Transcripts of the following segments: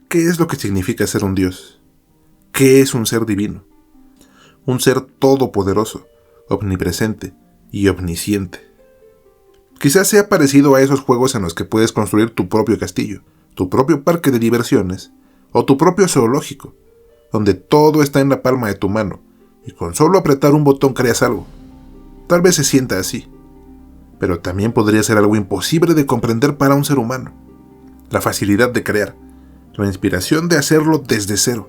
¿qué es lo que significa ser un dios? ¿Qué es un ser divino? Un ser todopoderoso, omnipresente y omnisciente. Quizás sea parecido a esos juegos en los que puedes construir tu propio castillo, tu propio parque de diversiones o tu propio zoológico, donde todo está en la palma de tu mano y con solo apretar un botón creas algo. Tal vez se sienta así, pero también podría ser algo imposible de comprender para un ser humano. La facilidad de crear, la inspiración de hacerlo desde cero.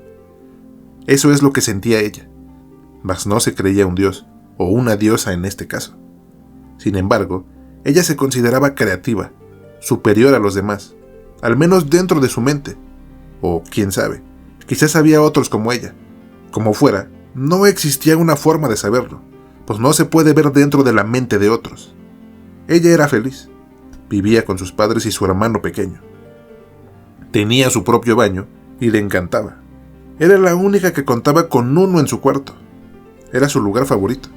Eso es lo que sentía ella, mas no se creía un dios, o una diosa en este caso. Sin embargo, ella se consideraba creativa, superior a los demás, al menos dentro de su mente. O, quién sabe, quizás había otros como ella. Como fuera, no existía una forma de saberlo, pues no se puede ver dentro de la mente de otros. Ella era feliz. Vivía con sus padres y su hermano pequeño. Tenía su propio baño y le encantaba. Era la única que contaba con uno en su cuarto. Era su lugar favorito.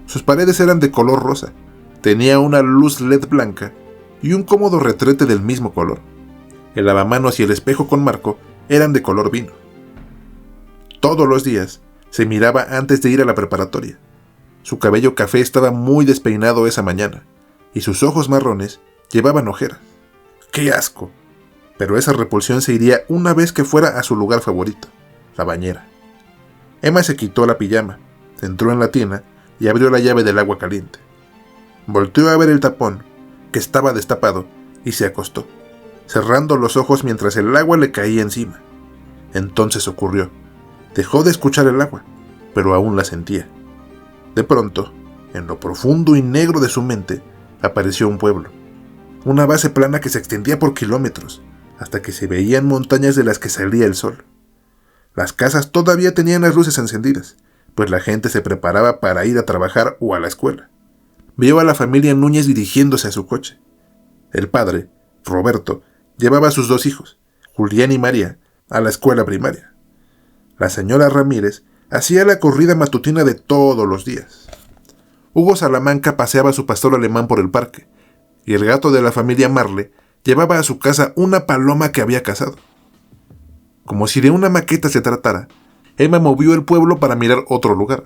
Sus paredes eran de color rosa. Tenía una luz LED blanca y un cómodo retrete del mismo color. El lavamanos y el espejo con marco eran de color vino. Todos los días se miraba antes de ir a la preparatoria. Su cabello café estaba muy despeinado esa mañana y sus ojos marrones llevaban ojeras. ¡Qué asco! Pero esa repulsión se iría una vez que fuera a su lugar favorito, la bañera. Emma se quitó la pijama, entró en la tina y abrió la llave del agua caliente. Volteó a ver el tapón, que estaba destapado, y se acostó, cerrando los ojos mientras el agua le caía encima. Entonces ocurrió. Dejó de escuchar el agua, pero aún la sentía. De pronto, en lo profundo y negro de su mente, apareció un pueblo. Una base plana que se extendía por kilómetros, hasta que se veían montañas de las que salía el sol. Las casas todavía tenían las luces encendidas, pues la gente se preparaba para ir a trabajar o a la escuela. Vio a la familia Núñez dirigiéndose a su coche. El padre, Roberto, llevaba a sus dos hijos, Julián y María, a la escuela primaria. La señora Ramírez hacía la corrida matutina de todos los días. Hugo Salamanca paseaba a su pastor alemán por el parque, y el gato de la familia Marle llevaba a su casa una paloma que había cazado. Como si de una maqueta se tratara, Emma movió el pueblo para mirar otro lugar.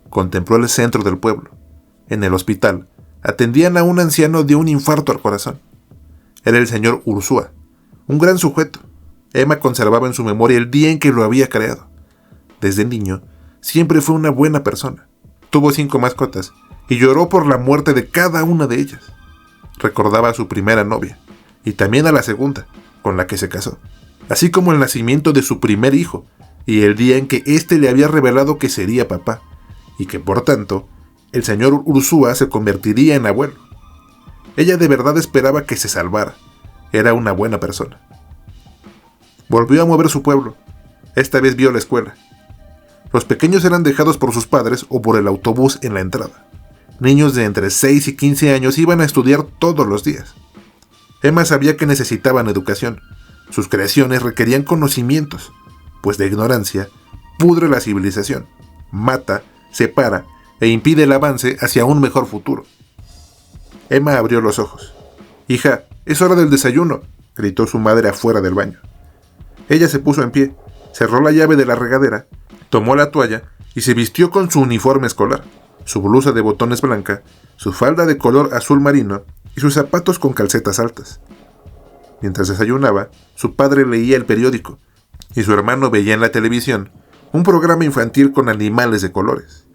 Contempló el centro del pueblo. En el hospital, atendían a un anciano de un infarto al corazón. Era el señor Ursúa, un gran sujeto. Emma conservaba en su memoria el día en que lo había creado. Desde niño, siempre fue una buena persona. Tuvo 5 mascotas y lloró por la muerte de cada una de ellas. Recordaba a su primera novia y también a la segunda, con la que se casó, así como el nacimiento de su primer hijo y el día en que éste le había revelado que sería papá y que, por tanto, el señor Ursúa se convertiría en abuelo. Ella de verdad esperaba que se salvara. Era una buena persona. Volvió a mover su pueblo. Esta vez vio la escuela. Los pequeños eran dejados por sus padres o por el autobús en la entrada. Niños de entre 6 y 15 años iban a estudiar todos los días. Emma sabía que necesitaban educación. Sus creaciones requerían conocimientos, pues de ignorancia pudre la civilización, mata, separa e impide el avance hacia un mejor futuro. Emma abrió los ojos. «Hija, es hora del desayuno», gritó su madre afuera del baño. Ella se puso en pie, cerró la llave de la regadera, tomó la toalla y se vistió con su uniforme escolar, su blusa de botones blanca, su falda de color azul marino y sus zapatos con calcetas altas. Mientras desayunaba, su padre leía el periódico y su hermano veía en la televisión un programa infantil con animales de colores.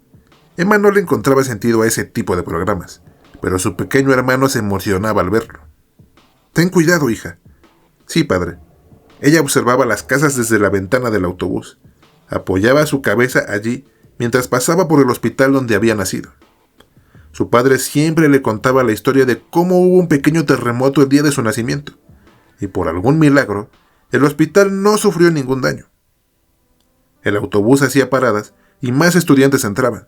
Emma no le encontraba sentido a ese tipo de programas, pero su pequeño hermano se emocionaba al verlo. «Ten cuidado, hija». «Sí, padre». Ella observaba las casas desde la ventana del autobús. Apoyaba su cabeza allí mientras pasaba por el hospital donde había nacido. Su padre siempre le contaba la historia de cómo hubo un pequeño terremoto el día de su nacimiento, y por algún milagro, el hospital no sufrió ningún daño. El autobús hacía paradas y más estudiantes entraban.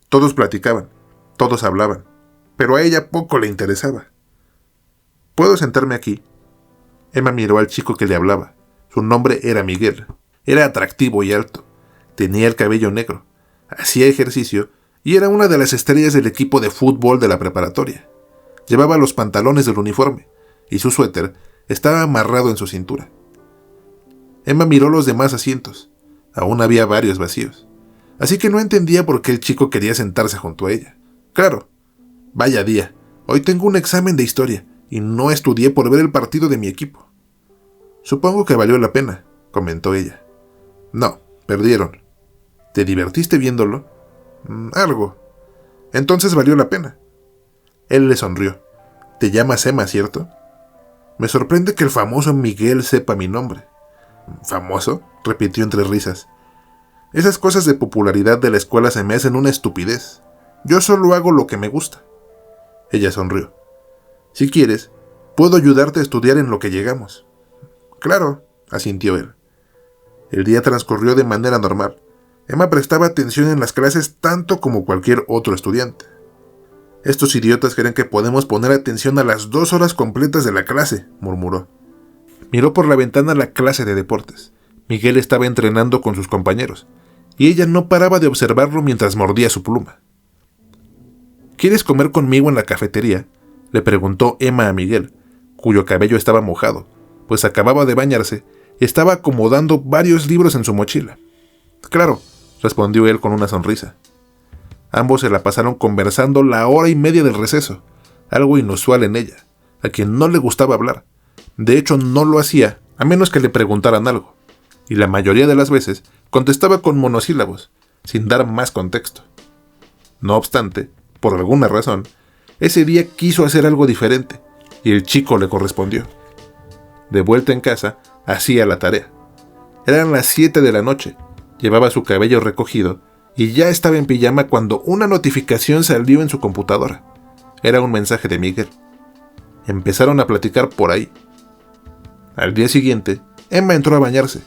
Todos platicaban, todos hablaban, pero a ella poco le interesaba. «¿Puedo sentarme aquí?» Emma miró al chico que le hablaba. Su nombre era Miguel. Era atractivo y alto. Tenía el cabello negro. Hacía ejercicio y era una de las estrellas del equipo de fútbol de la preparatoria. Llevaba los pantalones del uniforme y su suéter estaba amarrado en su cintura. Emma miró los demás asientos. Aún había varios vacíos. Así que no entendía por qué el chico quería sentarse junto a ella. Claro, vaya día. Hoy tengo un examen de historia y no estudié por ver el partido de mi equipo. Supongo que valió la pena, comentó ella. No, perdieron. ¿Te divertiste viéndolo? Algo. Entonces valió la pena. Él le sonrió. Te llamas Emma, ¿cierto? Me sorprende que el famoso Miguel sepa mi nombre. ¿Famoso?, repitió entre risas. Esas cosas de popularidad de la escuela se me hacen una estupidez. Yo solo hago lo que me gusta. Ella sonrió. Si quieres, puedo ayudarte a estudiar en lo que llegamos. Claro, asintió él. El día transcurrió de manera normal. Emma prestaba atención en las clases tanto como cualquier otro estudiante. Estos idiotas creen que podemos poner atención a las 2 horas completas de la clase, murmuró. Miró por la ventana la clase de deportes. Miguel estaba entrenando con sus compañeros, y ella no paraba de observarlo mientras mordía su pluma. ¿Quieres comer conmigo en la cafetería?, le preguntó Emma a Miguel, cuyo cabello estaba mojado, pues acababa de bañarse y estaba acomodando varios libros en su mochila. Claro, respondió él con una sonrisa. Ambos se la pasaron conversando la hora y media del receso, algo inusual en ella, a quien no le gustaba hablar. De hecho, no lo hacía, a menos que le preguntaran algo, y la mayoría de las veces contestaba con monosílabos, sin dar más contexto. No obstante, por alguna razón, ese día quiso hacer algo diferente, y el chico le correspondió. De vuelta en casa, hacía la tarea. Eran las 7 de la noche, llevaba su cabello recogido, y ya estaba en pijama cuando una notificación salió en su computadora. Era un mensaje de Miguel. Empezaron a platicar por ahí. Al día siguiente, Emma entró a bañarse,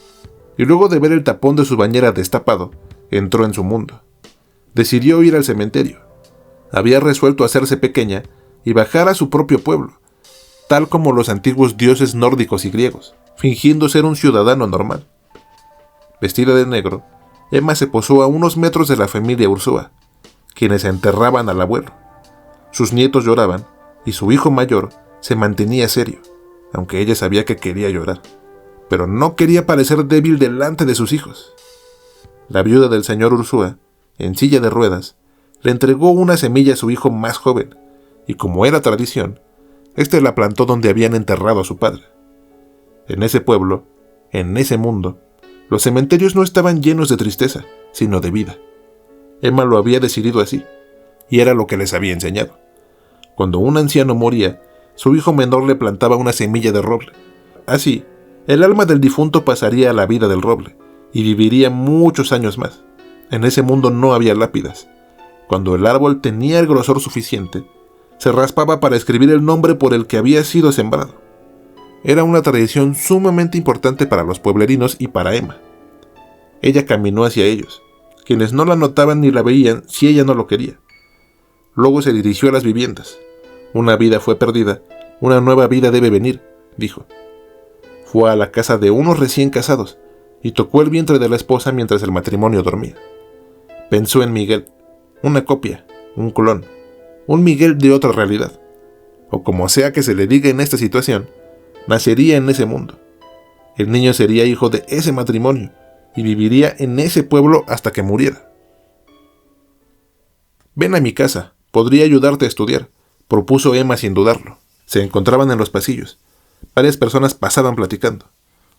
y luego de ver el tapón de su bañera destapado, entró en su mundo. Decidió ir al cementerio. Había resuelto hacerse pequeña y bajar a su propio pueblo, tal como los antiguos dioses nórdicos y griegos, fingiendo ser un ciudadano normal. Vestida de negro, Emma se posó a unos metros de la familia Ursúa, quienes enterraban al abuelo. Sus nietos lloraban, y su hijo mayor se mantenía serio, aunque ella sabía que quería llorar, pero no quería parecer débil delante de sus hijos. La viuda del señor Ursúa, en silla de ruedas, le entregó una semilla a su hijo más joven, y como era tradición, éste la plantó donde habían enterrado a su padre. En ese pueblo, en ese mundo, los cementerios no estaban llenos de tristeza, sino de vida. Emma lo había decidido así, y era lo que les había enseñado. Cuando un anciano moría, su hijo menor le plantaba una semilla de roble. Así, el alma del difunto pasaría a la vida del roble, y viviría muchos años más. En ese mundo no había lápidas. Cuando el árbol tenía el grosor suficiente, se raspaba para escribir el nombre por el que había sido sembrado. Era una tradición sumamente importante para los pueblerinos y para Emma. Ella caminó hacia ellos, quienes no la notaban ni la veían si ella no lo quería. Luego se dirigió a las viviendas. Una vida fue perdida, una nueva vida debe venir, dijo. Fue a la casa de unos recién casados y tocó el vientre de la esposa mientras el matrimonio dormía. Pensó en Miguel, una copia, un clon, un Miguel de otra realidad, o como sea que se le diga en esta situación, nacería en ese mundo. El niño sería hijo de ese matrimonio y viviría en ese pueblo hasta que muriera. Ven a mi casa, podría ayudarte a estudiar, propuso Emma sin dudarlo. Se encontraban en los pasillos. Varias personas pasaban platicando.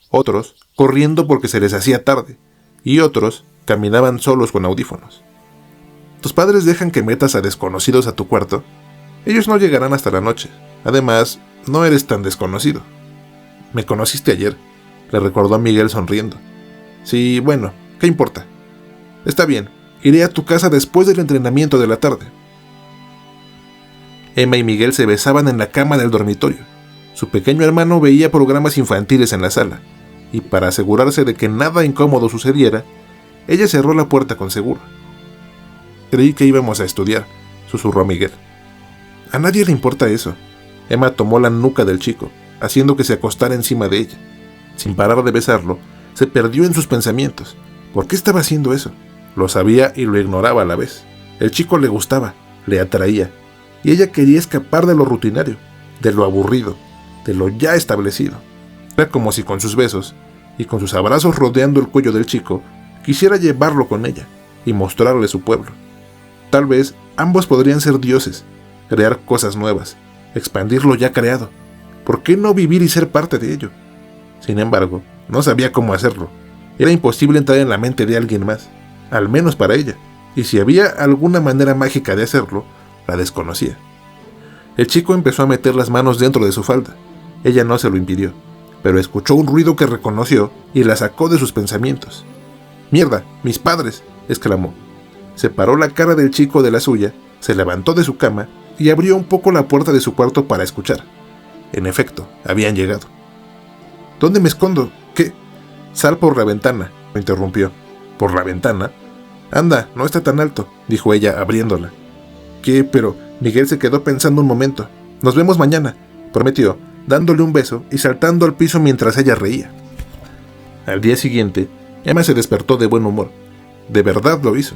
Otros corriendo porque se les hacía tarde, y otros caminaban solos con audífonos. ¿Tus padres dejan que metas a desconocidos a tu cuarto? Ellos no llegarán hasta la noche. Además, no eres tan desconocido. Me conociste ayer, le recordó a Miguel sonriendo. Sí, bueno, ¿qué importa? Está bien, iré a tu casa después del entrenamiento de la tarde. Emma y Miguel se besaban en la cama del dormitorio. Su pequeño hermano veía programas infantiles en la sala, y para asegurarse de que nada incómodo sucediera, ella cerró la puerta con seguro. Creí que íbamos a estudiar, susurró Miguel. A nadie le importa eso. Emma tomó la nuca del chico, haciendo que se acostara encima de ella. Sin parar de besarlo, se perdió en sus pensamientos. ¿Por qué estaba haciendo eso? Lo sabía y lo ignoraba a la vez. El chico le gustaba, le atraía, y ella quería escapar de lo rutinario, de lo aburrido, de lo ya establecido. Era como si con sus besos y con sus abrazos rodeando el cuello del chico, quisiera llevarlo con ella y mostrarle su pueblo. Tal vez ambos podrían ser dioses, crear cosas nuevas, expandir lo ya creado. ¿Por qué no vivir y ser parte de ello? Sin embargo, no sabía cómo hacerlo. Era imposible entrar en la mente de alguien más, al menos para ella, y si había alguna manera mágica de hacerlo, la desconocía. El chico empezó a meter las manos dentro de su falda. Ella no se lo impidió, pero escuchó un ruido que reconoció y la sacó de sus pensamientos. «¡Mierda! ¡Mis padres!», exclamó. Separó la cara del chico de la suya, se levantó de su cama y abrió un poco la puerta de su cuarto para escuchar. En efecto, habían llegado. «¿Dónde me escondo? ¿Qué?» «Sal por la ventana», lo interrumpió. «¿Por la ventana?» «Anda, no está tan alto», dijo ella abriéndola. «¿Qué? Pero…» Miguel se quedó pensando un momento. «Nos vemos mañana», prometió, dándole un beso y saltando al piso mientras ella reía. Al día siguiente, Emma se despertó de buen humor. De verdad lo hizo.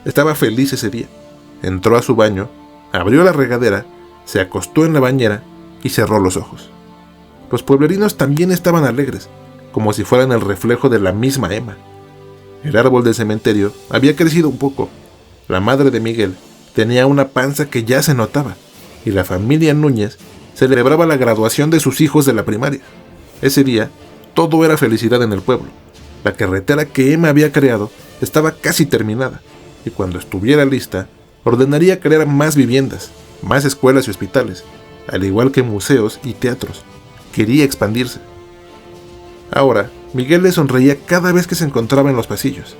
Estaba feliz ese día. Entró a su baño, abrió la regadera, se acostó en la bañera y cerró los ojos. Los pueblerinos también estaban alegres, como si fueran el reflejo de la misma Emma. El árbol del cementerio había crecido un poco. La madre de Miguel tenía una panza que ya se notaba, y la familia Núñez celebraba la graduación de sus hijos de la primaria. Ese día, todo era felicidad en el pueblo. La carretera que Emma había creado estaba casi terminada, y cuando estuviera lista, ordenaría crear más viviendas, más escuelas y hospitales, al igual que museos y teatros. Quería expandirse. Ahora, Miguel le sonreía cada vez que se encontraba en los pasillos.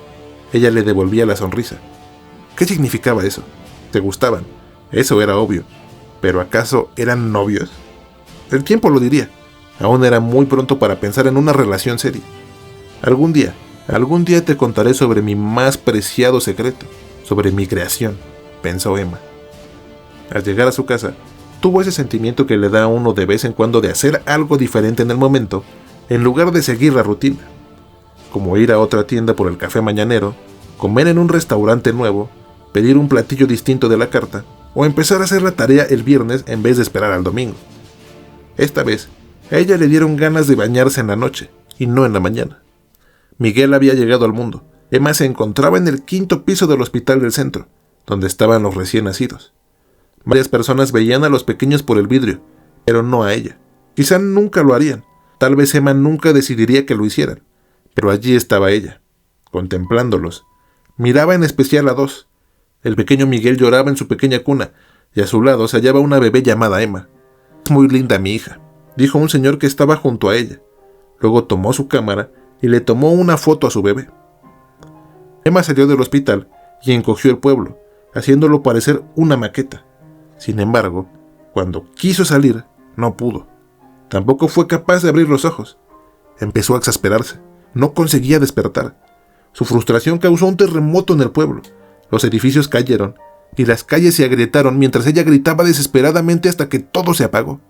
Ella le devolvía la sonrisa. ¿Qué significaba eso? Se gustaban, eso era obvio. ¿Pero acaso eran novios? El tiempo lo diría. Aún era muy pronto para pensar en una relación seria. Algún día te contaré sobre mi más preciado secreto, sobre mi creación, pensó Emma. Al llegar a su casa, tuvo ese sentimiento que le da a uno de vez en cuando de hacer algo diferente en el momento, en lugar de seguir la rutina. Como ir a otra tienda por el café mañanero, comer en un restaurante nuevo, pedir un platillo distinto de la carta, o empezar a hacer la tarea el viernes en vez de esperar al domingo. Esta vez, a ella le dieron ganas de bañarse en la noche, y no en la mañana. Miguel había llegado al mundo. Emma se encontraba en el 5º piso del hospital del centro, donde estaban los recién nacidos. Varias personas veían a los pequeños por el vidrio, pero no a ella. Quizá nunca lo harían. Tal vez Emma nunca decidiría que lo hicieran. Pero allí estaba ella, contemplándolos. Miraba en especial a dos. El pequeño Miguel lloraba en su pequeña cuna, y a su lado se hallaba una bebé llamada Emma. «Es muy linda mi hija», dijo un señor que estaba junto a ella. Luego tomó su cámara y le tomó una foto a su bebé. Emma salió del hospital y encogió el pueblo, haciéndolo parecer una maqueta. Sin embargo, cuando quiso salir, no pudo. Tampoco fue capaz de abrir los ojos. Empezó a exasperarse. No conseguía despertar. Su frustración causó un terremoto en el pueblo. Los edificios cayeron y las calles se agrietaron mientras ella gritaba desesperadamente hasta que todo se apagó.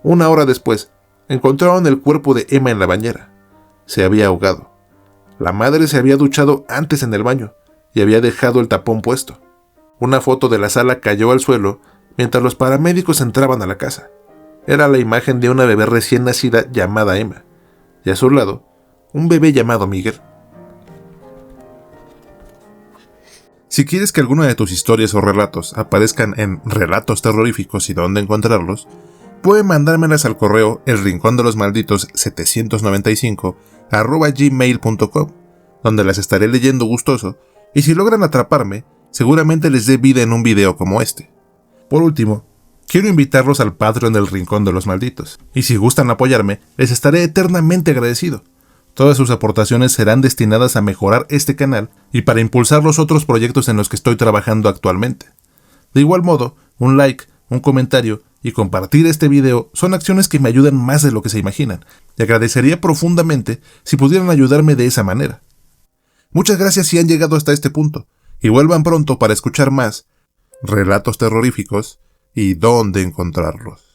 Una hora después, encontraron el cuerpo de Emma en la bañera. Se había ahogado. La madre se había duchado antes en el baño y había dejado el tapón puesto. Una foto de la sala cayó al suelo mientras los paramédicos entraban a la casa. Era la imagen de una bebé recién nacida llamada Emma, y a su lado, un bebé llamado Miguel. Si quieres que alguna de tus historias o relatos aparezcan en Relatos Terroríficos y dónde encontrarlos, pueden mandármelas al correo elrincondelosmalditos795@gmail.com, donde las estaré leyendo gustoso, y si logran atraparme, seguramente les dé vida en un video como este. Por último, quiero invitarlos al Patreon del Rincón de los Malditos, y si gustan apoyarme, les estaré eternamente agradecido. Todas sus aportaciones serán destinadas a mejorar este canal y para impulsar los otros proyectos en los que estoy trabajando actualmente. De igual modo, un like, un comentario y compartir este video son acciones que me ayudan más de lo que se imaginan, y agradecería profundamente si pudieran ayudarme de esa manera. Muchas gracias si han llegado hasta este punto, y vuelvan pronto para escuchar más relatos terroríficos y dónde encontrarlos.